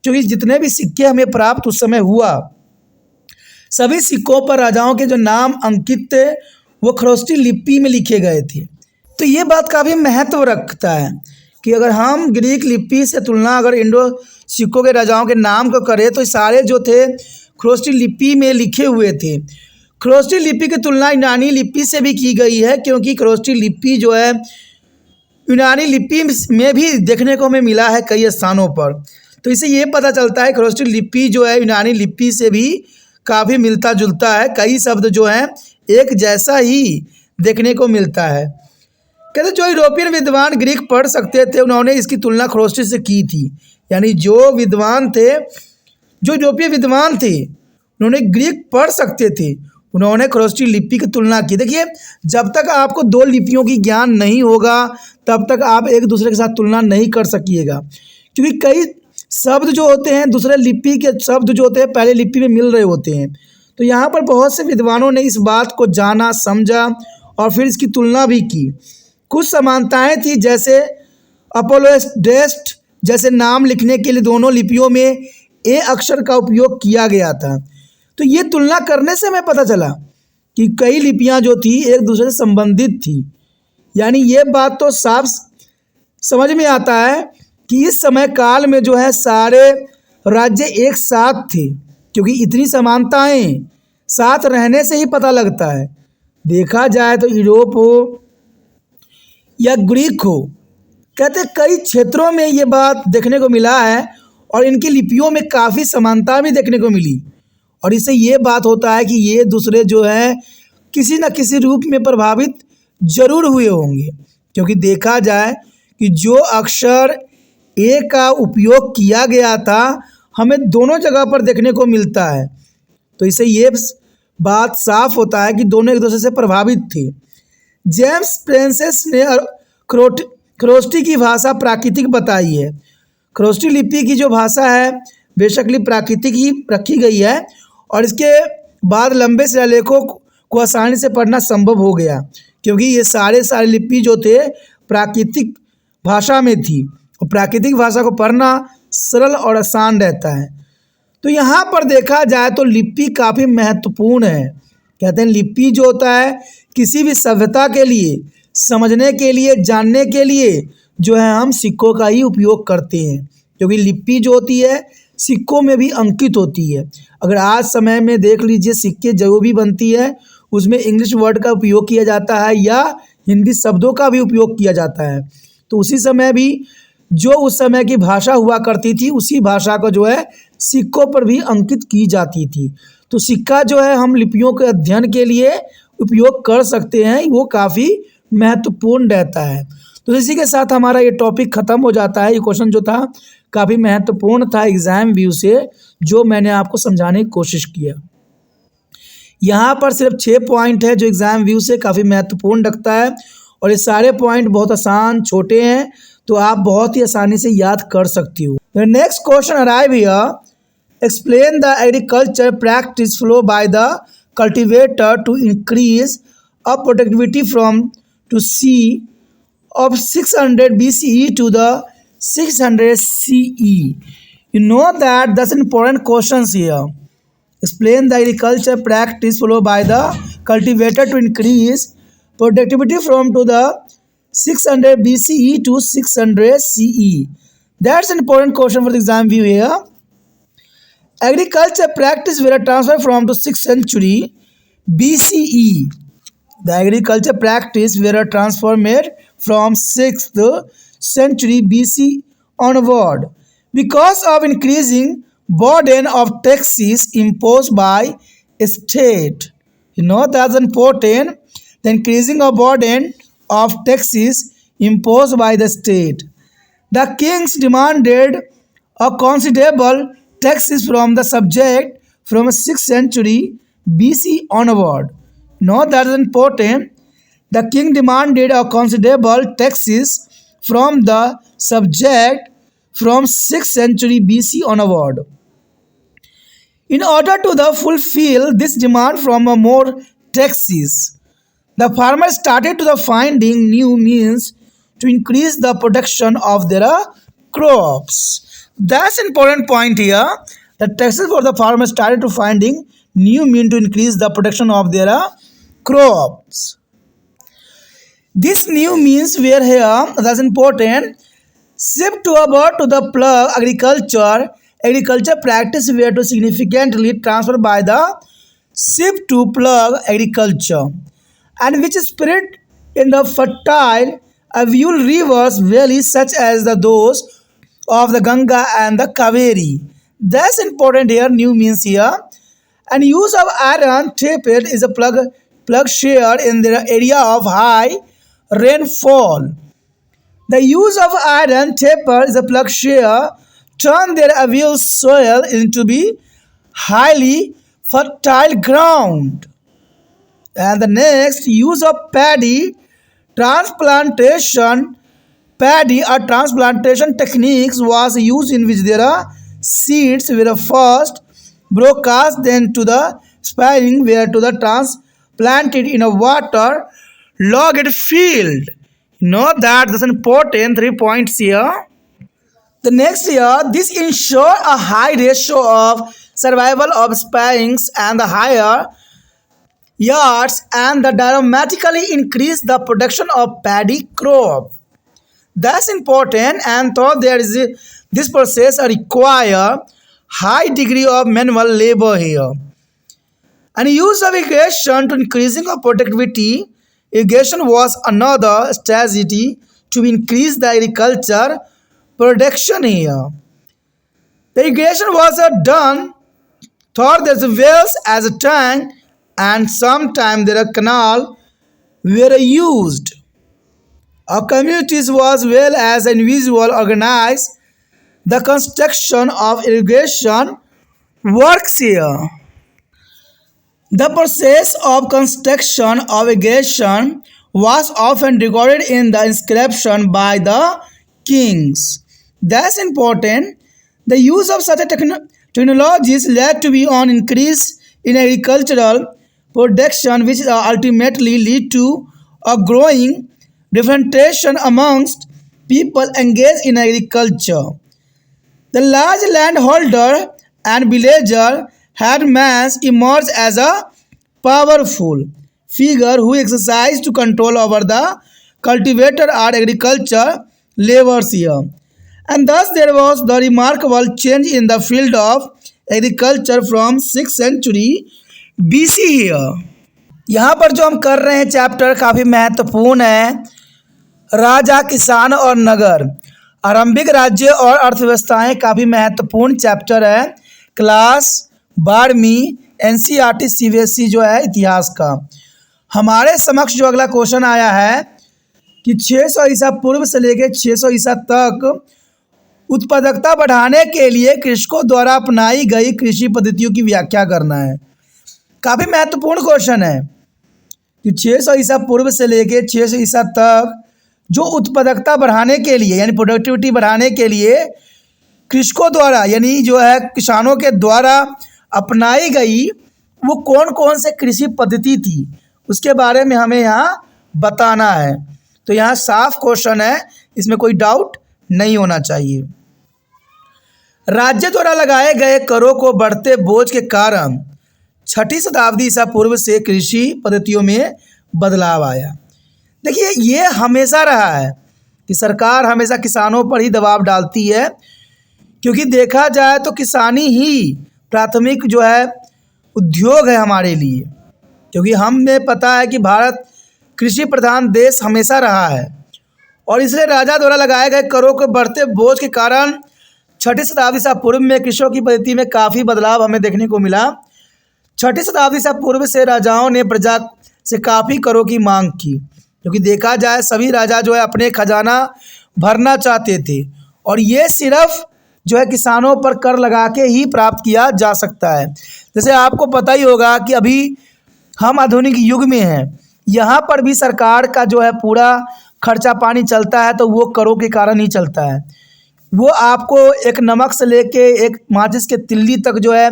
क्योंकि जितने भी सिक्के हमें प्राप्त उस समय हुआ सभी सिक्कों पर राजाओं के जो नाम अंकित थे वो खरोष्ठी लिपि में लिखे गए थे। तो ये बात काफ़ी महत्व रखता है कि अगर हम ग्रीक लिपि से तुलना अगर इंडो सिक्कों के राजाओं के नाम को करें तो सारे जो थे खरोष्ठी लिपि में लिखे हुए थे। खरोष्ठी लिपि की तुलना यूनानी लिपि से भी की गई है, क्योंकि खरोष्ठी लिपि जो है यूनानी लिपि में भी देखने को हमें मिला है कई स्थानों पर। तो इससे ये पता चलता है खरोष्ठी लिपि जो है यूनानी लिपि से भी काफ़ी मिलता जुलता है, कई शब्द जो हैं एक जैसा ही देखने को मिलता है। कहते जो यूरोपियन विद्वान ग्रीक पढ़ सकते थे उन्होंने इसकी तुलना खरोष्ठी से की थी। यानी जो विद्वान थे, जो यूरोपीय विद्वान थे उन्होंने ग्रीक पढ़ सकते थे, उन्होंने खरोष्ठी लिपि की तुलना की। देखिए जब तक आपको दो लिपियों की ज्ञान नहीं होगा तब तक आप एक दूसरे के साथ तुलना नहीं कर सकिएगा, क्योंकि कई शब्द जो होते हैं दूसरे लिपि के शब्द जो होते हैं पहले लिपि में मिल रहे होते हैं। तो यहाँ पर बहुत से विद्वानों ने इस बात को जाना, समझा और फिर इसकी तुलना भी की। कुछ समानताएं थी, जैसे अपोलोडेस्ट जैसे नाम लिखने के लिए दोनों लिपियों में ए अक्षर का उपयोग किया गया था। तो ये तुलना करने से हमें पता चला कि कई लिपियां जो थी एक दूसरे से संबंधित थी। यानी ये बात तो साफ समझ में आता है कि इस समय काल में जो है सारे राज्य एक साथ थे, क्योंकि इतनी समानताएं साथ रहने से ही पता लगता है। देखा जाए तो यूरोप हो या ग्रीक हो, कहते कई क्षेत्रों में ये बात देखने को मिला है और इनकी लिपियों में काफ़ी समानता भी देखने को मिली। और इससे ये बात होता है कि ये दूसरे जो है किसी न किसी रूप में प्रभावित जरूर हुए होंगे, क्योंकि देखा जाए कि जो अक्षर ए का उपयोग किया गया था हमें दोनों जगह पर देखने को मिलता है। तो इससे ये बात साफ होता है कि दोनों एक दूसरे से प्रभावित थे। जेम्स प्रिंसेस ने खरोष्टी की भाषा प्राकृतिक बताई है। खरोष्टी लिपि की जो भाषा है बेसिकली प्राकृतिक ही रखी गई है और इसके बाद लंबे शिलालेखों को आसानी से पढ़ना संभव हो गया, क्योंकि ये सारे लिपि जो थे प्राकृतिक भाषा में थी और प्राकृतिक भाषा को पढ़ना सरल और आसान रहता है। तो यहाँ पर देखा जाए तो लिपि काफ़ी महत्वपूर्ण है। कहते हैं लिपि जो होता है किसी भी सभ्यता के लिए, समझने के लिए, जानने के लिए जो है हम सिक्कों का ही उपयोग करते हैं, क्योंकि लिपि जो होती है सिक्कों में भी अंकित होती है। अगर आज समय में देख लीजिए सिक्के जो भी बनती है उसमें इंग्लिश वर्ड का उपयोग किया जाता है या हिंदी शब्दों का भी उपयोग किया जाता है। तो उसी समय भी जो उस समय की भाषा हुआ करती थी उसी भाषा को जो है सिक्कों पर भी अंकित की जाती थी। तो सिक्का जो है हम लिपियों के अध्ययन के लिए उपयोग कर सकते हैं, वो काफ़ी महत्वपूर्ण रहता है। तो इसी के साथ हमारा ये टॉपिक ख़त्म हो जाता है। ये क्वेश्चन जो था काफ़ी महत्वपूर्ण था एग्ज़ाम व्यू से, जो मैंने आपको समझाने की कोशिश किया। यहाँ पर सिर्फ 6 पॉइंट है जो एग्ज़ाम व्यू से काफ़ी महत्वपूर्ण रखता है और ये सारे पॉइंट बहुत आसान छोटे हैं, तो आप बहुत ही आसानी से याद कर सकती हो। Next question arrive here, explain the agriculture practice flow by the cultivator to increase of productivity from to C of 600 BCE to the 600 CE. You know that that's important questions here. Explain the agriculture practice followed by the cultivator to increase productivity from to the 600 BCE to 600 CE. That's an important question for the exam view here. Agriculture practice were transferred from to 6th century BCE. The agriculture practice were transformed from 6th century BC onward because of increasing burden of taxes imposed by state. You know that's important. The increasing of burden of taxes imposed by the state. The kings demanded a considerable taxes from the subject from 6th century BC onward. No, that is important. The king demanded a considerable taxes from the subject from 6th century BC onward. In order to fulfill this demand from more taxes, the farmers started to finding new means to increase the production of their crops. That's important point here. The taxes for the farmers started to finding new means to increase the production of their crops. This new means were here, that's important. Shift to about to the plug agriculture practice were to significantly transferred by the shift to plug agriculture, and which spread in the fertile alluvial rivers valleys such as those of the Ganga and the Kaveri. That's important here, new means here. And use of iron tapered is a plug share in the area of high rainfall. The use of iron taper is a plug share turn their alluvial soil into be highly fertile ground. And the next, use of paddy transplantation. Paddy or transplantation techniques was used in which there are seeds were first broadcast then to the spring where to the transplanted in a water logged field. You know that that's important 3 points here. The next year, this ensure a high ratio of survival of springs and the higher yards and the dramatically increase the production of paddy crop. That's important, and thought there is this process require high degree of manual labor here. And use of irrigation to increasing of productivity. Irrigation was another strategy to increase the agriculture production here. The irrigation was done thought there's wells as a tank, and sometimes there are canal were used. Our communities was well as individual organized The construction of irrigation works here. The process of construction of irrigation was often recorded in the inscription by the kings. That's important. The use of such technologies led to be an increase in agricultural production, which ultimately lead to a growing differentiation amongst people engaged in agriculture. The large landholder and villager headmen emerged as a powerful figure who exercised to control over the cultivator or agriculture laborers here. And thus there was the remarkable change in the field of agriculture from 6th century BC here. यहाँ पर जो हम कर रहे हैं chapter काफ़ी महत्वपूर्ण है। राजा, किसान और नगर, आरंभिक राज्य और अर्थव्यवस्थाएं काफ़ी महत्वपूर्ण चैप्टर है क्लास 12वीं NCERT CBSE जो है इतिहास का। हमारे समक्ष जो अगला क्वेश्चन आया है कि 600 ईसा पूर्व से लेकर 600 ईसा तक उत्पादकता बढ़ाने के लिए कृषकों द्वारा अपनाई गई कृषि पद्धतियों की व्याख्या करना है। काफ़ी महत्वपूर्ण क्वेश्चन है कि 600 ईसा पूर्व से लेकर 600 ईसा तक जो उत्पादकता बढ़ाने के लिए यानी प्रोडक्टिविटी बढ़ाने के लिए कृषकों द्वारा यानी जो है किसानों के द्वारा अपनाई गई वो कौन कौन से कृषि पद्धति थी उसके बारे में हमें यहाँ बताना है। तो यहाँ साफ क्वेश्चन है, इसमें कोई डाउट नहीं होना चाहिए। राज्य द्वारा लगाए गए करों को बढ़ते बोझ के कारण 6ठी शताब्दी ईसा पूर्व से कृषि पद्धतियों में बदलाव आया। देखिए ये हमेशा रहा है कि सरकार हमेशा किसानों पर ही दबाव डालती है, क्योंकि देखा जाए तो किसानी ही प्राथमिक जो है उद्योग है हमारे लिए, क्योंकि हमें पता है कि भारत कृषि प्रधान देश हमेशा रहा है और इसलिए राजा द्वारा लगाए गए करों के बढ़ते बोझ के कारण 6ठी शताब्दी ईसा पूर्व में कृषियों की पद्धति में काफ़ी बदलाव हमें देखने को मिला। 6ठी शताब्दी ईसा पूर्व से राजाओं ने प्रजा से काफ़ी करों की मांग की, क्योंकि देखा जाए सभी राजा जो है अपने खजाना भरना चाहते थे और ये सिर्फ जो है किसानों पर कर लगा के ही प्राप्त किया जा सकता है। जैसे आपको पता ही होगा कि अभी हम आधुनिक युग में हैं, यहाँ पर भी सरकार का जो है पूरा खर्चा पानी चलता है तो वो करों के कारण ही चलता है। वो आपको एक नमक से लेके एक माचिस के तिल्ली तक जो है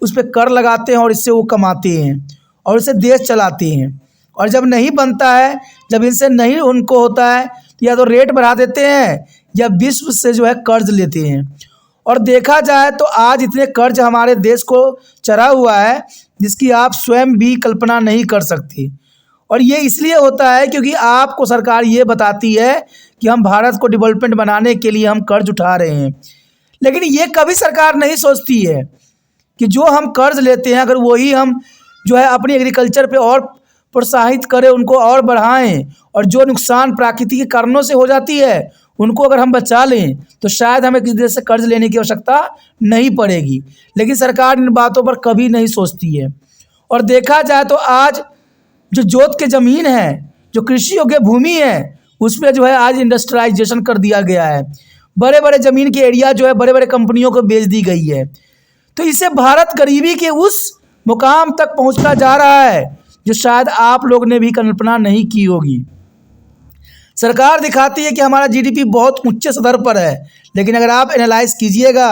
उस पर कर लगाते हैं और इससे वो कमाते हैं और इससे देश चलाते हैं। और जब नहीं बनता है, जब इनसे नहीं उनको होता है तो या तो रेट बढ़ा देते हैं या विश्व से जो है कर्ज लेते हैं। और देखा जाए तो आज इतने कर्ज हमारे देश को चढ़ा हुआ है जिसकी आप स्वयं भी कल्पना नहीं कर सकते। और ये इसलिए होता है क्योंकि आपको सरकार ये बताती है कि हम भारत को डेवलपमेंट बनाने के लिए हम कर्ज उठा रहे हैं, लेकिन ये कभी सरकार नहीं सोचती है कि जो हम कर्ज लेते हैं अगर वही हम जो है अपनी एग्रीकल्चर पे और प्रोत्साहित करें, उनको और बढ़ाएं और जो नुकसान प्राकृतिक के कारणों से हो जाती है उनको अगर हम बचा लें तो शायद हमें किसी देश से कर्ज लेने की आवश्यकता नहीं पड़ेगी। लेकिन सरकार इन बातों पर कभी नहीं सोचती है। और देखा जाए तो आज जो जोत के ज़मीन है, जो कृषि योग्य भूमि है, उस पर जो है आज इंडस्ट्रियलाइजेशन कर दिया गया है। बड़े बड़े ज़मीन के एरिया जो है बड़े बड़े कंपनियों को बेच दी गई है। तो इससे भारत गरीबी के उस मुकाम तक पहुंचता जा रहा है जो शायद आप लोग ने भी कल्पना नहीं की होगी। सरकार दिखाती है कि हमारा जीडीपी बहुत ऊंचे स्तर पर है, लेकिन अगर आप एनालाइज कीजिएगा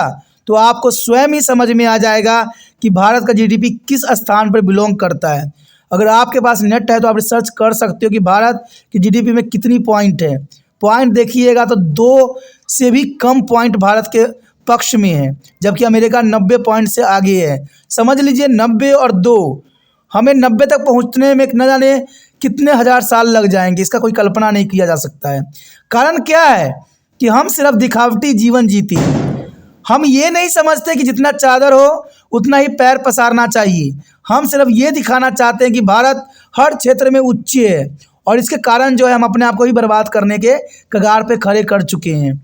तो आपको स्वयं ही समझ में आ जाएगा कि भारत का जीडीपी किस स्थान पर बिलोंग करता है। अगर आपके पास नेट है तो आप रिसर्च कर सकते हो कि भारत की जीडीपी में कितनी पॉइंट है। पॉइंट देखिएगा तो 2 से भी कम पॉइंट भारत के पक्ष में है, जबकि अमेरिका 90 पॉइंट से आगे है। समझ लीजिए 90 और 2, हमें 90 तक पहुंचने में न जाने कितने हज़ार साल लग जाएंगे, इसका कोई कल्पना नहीं किया जा सकता है। कारण क्या है कि हम सिर्फ दिखावटी जीवन जीते हैं। हम ये नहीं समझते कि जितना चादर हो उतना ही पैर पसारना चाहिए। हम सिर्फ ये दिखाना चाहते हैं कि भारत हर क्षेत्र में उच्च है और इसके कारण जो है हम अपने आप को ही बर्बाद करने के कगार पे खड़े कर चुके हैं।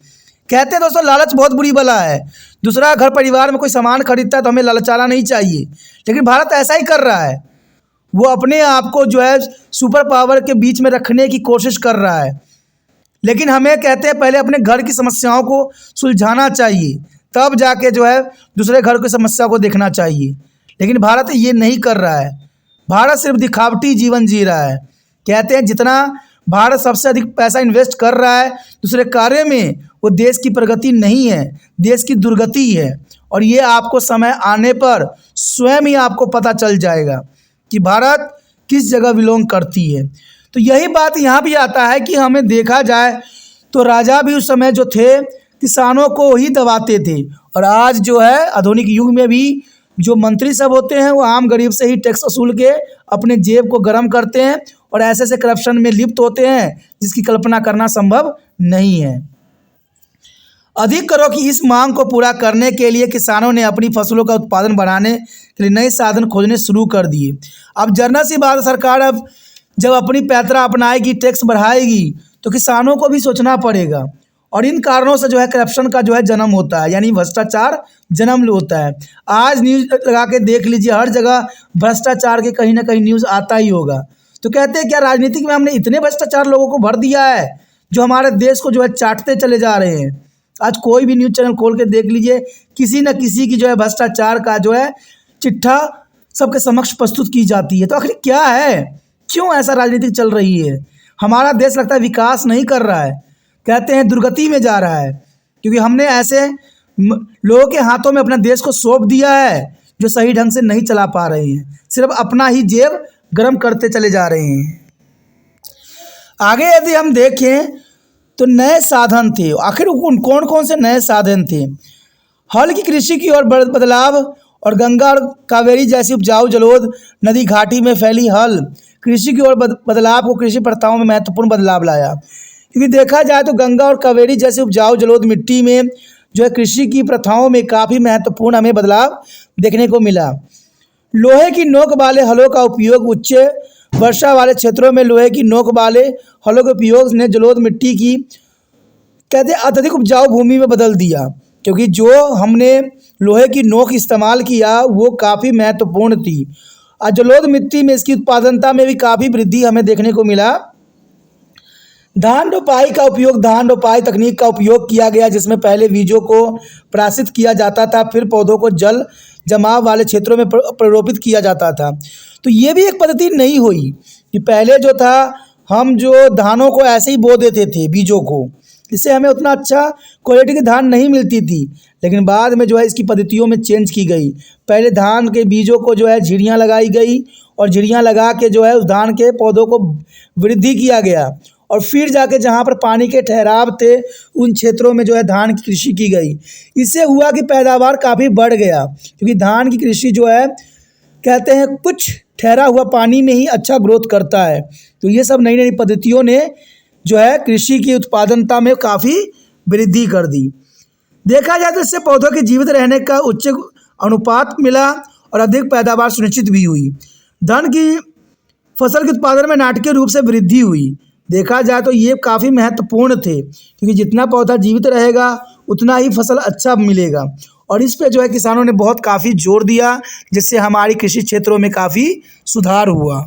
कहते हैं दोस्तों लालच बहुत बुरी बला है। दूसरा घर परिवार में कोई सामान खरीदता है तो हमें लालचाना नहीं चाहिए, लेकिन भारत ऐसा ही कर रहा है। वो अपने आप को जो है सुपर पावर के बीच में रखने की कोशिश कर रहा है। लेकिन हमें कहते हैं पहले अपने घर की समस्याओं को सुलझाना चाहिए, तब जाके जो है दूसरे घर की समस्या को देखना चाहिए। लेकिन भारत ये नहीं कर रहा है। भारत सिर्फ दिखावटी जीवन जी रहा है। कहते हैं जितना भारत सबसे अधिक पैसा इन्वेस्ट कर रहा है दूसरे कार्य में, वो देश की प्रगति नहीं है, देश की दुर्गति है। और ये आपको समय आने पर स्वयं ही आपको पता चल जाएगा कि भारत किस जगह बिलोंग करती है। तो यही बात यहाँ भी आता है कि हमें देखा जाए तो राजा भी उस समय जो थे किसानों को ही दबाते थे, और आज जो है आधुनिक युग में भी जो मंत्री सब होते हैं वो आम गरीब से ही टैक्स वसूल के अपने जेब को गर्म करते हैं और ऐसे ऐसे करप्शन में लिप्त होते हैं जिसकी कल्पना करना संभव नहीं है। अधिक करों की इस मांग को पूरा करने के लिए किसानों ने अपनी फसलों का उत्पादन बढ़ाने के लिए नए साधन खोजने शुरू कर दिए। अब जर्नल सी बात, सरकार अब जब अपनी पैतरा अपनाएगी, टैक्स बढ़ाएगी, तो किसानों को भी सोचना पड़ेगा। और इन कारणों से जो है करप्शन का जो है जन्म होता है, यानी भ्रष्टाचार जन्म होता है। आज न्यूज़ लगा के देख लीजिए, हर जगह भ्रष्टाचार के कहीं ना कहीं न्यूज़ आता ही होगा। तो कहते हैं क्या राजनीति में हमने इतने भ्रष्टाचार लोगों को भर दिया है जो हमारे देश को जो है चाटते चले जा रहे हैं। आज कोई भी न्यूज़ चैनल खोल के देख लीजिए, किसी न किसी की जो है भ्रष्टाचार का जो है चिट्ठा सबके समक्ष प्रस्तुत की जाती है। तो आखिर क्या है, क्यों ऐसा राजनीति चल रही है? हमारा देश लगता है विकास नहीं कर रहा है, कहते हैं दुर्गति में जा रहा है, क्योंकि हमने ऐसे लोगों के हाथों में अपना देश को सौंप दिया है जो सही ढंग से नहीं चला पा रहे हैं, सिर्फ अपना ही जेब गर्म करते चले जा रहे हैं। आगे यदि हम देखें तो नए साधन थे। आखिर कौन कौन से नए साधन थे? हल की कृषि की ओर बदलाव और गंगा और कावेरी जैसी उपजाऊ जलोढ़ नदी घाटी में फैली हल कृषि की ओर बदलाव को कृषि प्रथाओं में महत्वपूर्ण बदलाव लाया। क्योंकि देखा जाए तो गंगा और कावेरी जैसी उपजाऊ जलोढ़ मिट्टी में जो है कृषि की प्रथाओं में काफ़ी महत्वपूर्ण हमें बदलाव देखने को मिला। लोहे की नोक वाले हलों का उपयोग, उच्च वर्षा वाले क्षेत्रों में लोहे की नोक वाले हलों के उपयोग ने जलोढ़ मिट्टी की कहते अत्यधिक उपजाऊ भूमि में बदल दिया। क्योंकि जो हमने लोहे की नोक इस्तेमाल किया वो काफ़ी महत्वपूर्ण थी। और जलोढ़ मिट्टी में इसकी उत्पादनता में भी काफ़ी वृद्धि हमें देखने को मिला। धान रोपाई का उपयोग, धान रोपाई तकनीक का उपयोग किया गया, जिसमें पहले बीजों को प्राशित किया जाता था, फिर पौधों को जल जमाव वाले क्षेत्रों में प्ररोपित किया जाता था। तो ये भी एक पद्धति नहीं हुई कि पहले जो था हम जो धानों को ऐसे ही बो देते थे बीजों को, इससे हमें उतना अच्छा क्वालिटी की धान नहीं मिलती थी। लेकिन बाद में जो है इसकी पद्धतियों में चेंज की गई। पहले धान के बीजों को जो है झिड़ियाँ लगाई गई और झिड़ियाँ लगा के जो है उस धान के पौधों को वृद्धि किया गया, और फिर जाके जहाँ पर पानी के ठहराव थे उन क्षेत्रों में जो है धान की कृषि की गई। इससे हुआ कि पैदावार काफ़ी बढ़ गया, क्योंकि धान की कृषि जो है कहते हैं कुछ ठहरा हुआ पानी में ही अच्छा ग्रोथ करता है। तो ये सब नई नई पद्धतियों ने जो है कृषि की उत्पादनता में काफ़ी वृद्धि कर दी। देखा जाए तो इससे पौधों के जीवित रहने का उच्च अनुपात मिला और अधिक पैदावार सुनिश्चित भी हुई। धान की फसल के उत्पादन में नाटकीय रूप से वृद्धि हुई। देखा जाए तो ये काफ़ी महत्वपूर्ण थे, क्योंकि जितना पौधा जीवित रहेगा उतना ही फसल अच्छा मिलेगा। और इस पे जो है किसानों ने बहुत काफ़ी जोर दिया, जिससे हमारी कृषि क्षेत्रों में काफ़ी सुधार हुआ।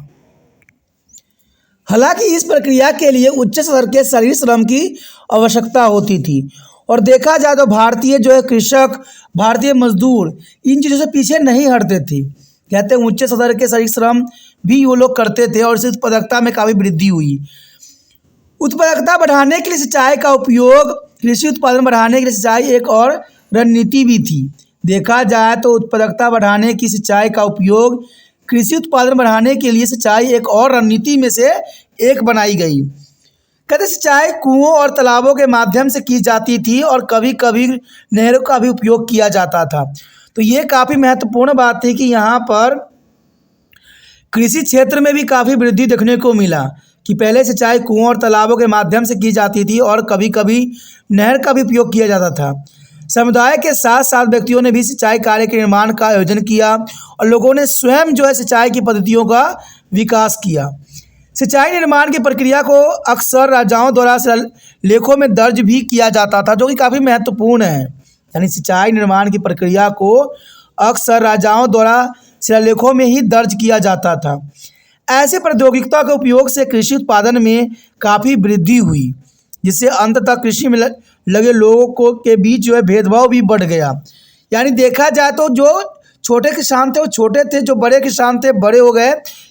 हालांकि इस प्रक्रिया के लिए उच्च स्तर के शरीर श्रम की आवश्यकता होती थी। और देखा जाए तो भारतीय जो है कृषक, भारतीय मजदूर इन चीज़ों से पीछे नहीं हटते थे। कहते हैं उच्च स्तर के शरीर श्रम भी वो लोग करते थे और इससे उत्पादकता में काफ़ी वृद्धि हुई। उत्पादकता बढ़ाने के लिए सिंचाई का उपयोग, कृषि उत्पादन बढ़ाने के लिए सिंचाई एक और रणनीति भी थी। देखा जाए तो उत्पादकता बढ़ाने की सिंचाई का उपयोग, कृषि उत्पादन बढ़ाने के लिए सिंचाई एक और रणनीति में से एक बनाई गई। कहते सिंचाई कुओं और तालाबों के माध्यम से की जाती थी और कभी कभी नहरों का भी उपयोग किया जाता था। तो ये काफ़ी महत्वपूर्ण बात थी कि यहाँ पर कृषि क्षेत्र में भी काफ़ी वृद्धि देखने को मिला कि पहले सिंचाई कुओं और तालाबों के माध्यम से की जाती थी और कभी कभी नहर का भी उपयोग किया जाता था। समुदाय के साथ साथ व्यक्तियों ने भी सिंचाई कार्य के निर्माण का आयोजन किया और लोगों ने स्वयं जो है सिंचाई की पद्धतियों का विकास किया। सिंचाई निर्माण की प्रक्रिया को अक्सर राजाओं द्वारा शिलालेखों में दर्ज भी किया जाता था, जो कि काफ़ी महत्वपूर्ण है। यानी सिंचाई निर्माण की प्रक्रिया को अक्सर राजाओं द्वारा शिलालेखों में ही दर्ज किया जाता था। ऐसे प्रौद्योगिकता के उपयोग से कृषि उत्पादन में काफ़ी वृद्धि हुई। जिससे अंततः कृषि में लगे लोगों को के बीच जो है भेदभाव भी बढ़ गया। यानी देखा जाए तो जो छोटे किसान थे वो छोटे थे, जो बड़े किसान थे बड़े हो गए,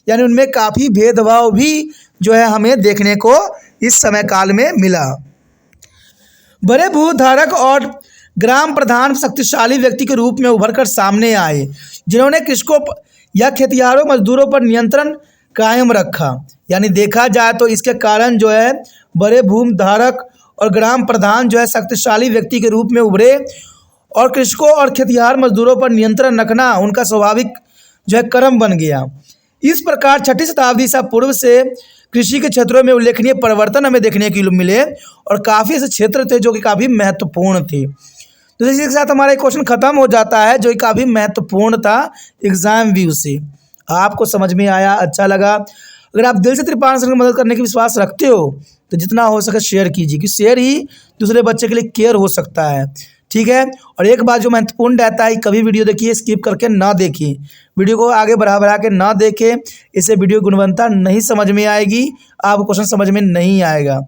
यानी उनमें काफ़ी भेदभाव भी जो है हमें देखने को इस समय काल में मिला। बड़े भूधारक और ग्राम प्रधान शक्तिशाली व्यक्ति के रूप में उभर कर सामने आए, जिन्होंने कृषकों या खेतिहरों मजदूरों पर नियंत्रण कायम रखा। यानी देखा जाए तो इसके कारण जो है बड़े भूधारक और ग्राम प्रधान जो है शक्तिशाली व्यक्ति के रूप में उभरे और कृषकों और खेतिहर मजदूरों पर नियंत्रण रखना उनका स्वाभाविक जो है कर्म बन गया। इस प्रकार 6वीं शताब्दी ईसा पूर्व से कृषि के क्षेत्रों में उल्लेखनीय परिवर्तन हमें देखने के लिए मिले और काफ़ी ऐसे क्षेत्र थे जो कि काफ़ी महत्वपूर्ण थे। तो इसी के साथ हमारा क्वेश्चन खत्म हो जाता है जो कि काफ़ी महत्वपूर्ण था एग्जाम व्यू से। आपको समझ में आया, अच्छा लगा? अगर आप दिल से त्रिपाण सर की मदद करने की विश्वास रखते हो तो जितना हो सके शेयर कीजिए, क्योंकि शेयर ही दूसरे बच्चे के लिए केयर हो सकता है। ठीक है। और एक बात जो महत्वपूर्ण रहता है, कभी वीडियो देखिए स्किप करके ना देखिए, वीडियो को आगे बढ़ा के ना देखें, इससे वीडियो गुणवत्ता नहीं समझ में आएगी, आपको क्वेश्चन समझ में नहीं आएगा।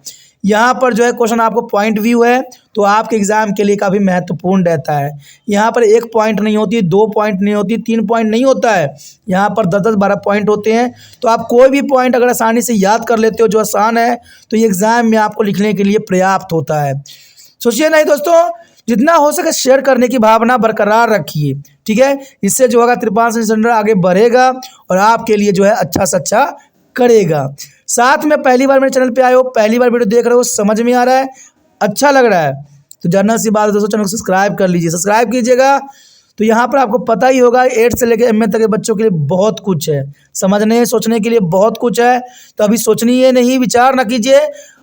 यहाँ पर जो है क्वेश्चन आपको पॉइंट व्यू है तो आपके एग्जाम के लिए काफ़ी महत्वपूर्ण रहता है। यहाँ पर 1 पॉइंट नहीं होती, 2 पॉइंट नहीं होती, 3 पॉइंट नहीं होता है, यहाँ पर 10-10, 12 पॉइंट होते हैं। तो आप कोई भी पॉइंट अगर आसानी से याद कर लेते हो जो आसान है तो ये एग्ज़ाम में आपको लिखने के लिए पर्याप्त होता है। सोचिए नहीं दोस्तों, जितना हो सके शेयर करने की भावना बरकरार रखिए। ठीक है, इससे जो होगा त्रिपाण सेंटर आगे बढ़ेगा और आपके लिए जो है अच्छा से अच्छा करेगा। साथ में पहली बार मेरे चैनल पे आए हो, पहली बार वीडियो देख रहे हो, समझ में आ रहा है, अच्छा लग रहा है तो जानना सी बात है दोस्तों, चैनल को सब्सक्राइब कर लीजिए। सब्सक्राइब कीजिएगा तो यहाँ पर आपको पता ही होगा 8 से लेकर MA तक के बच्चों के लिए बहुत कुछ है, समझने सोचने के लिए बहुत कुछ है। तो अभी सोचनिए नहीं, विचार ना कीजिए,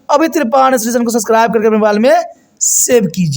अभी त्रिपाण को सब्सक्राइब करके मोबाइल में सेव कीजिए।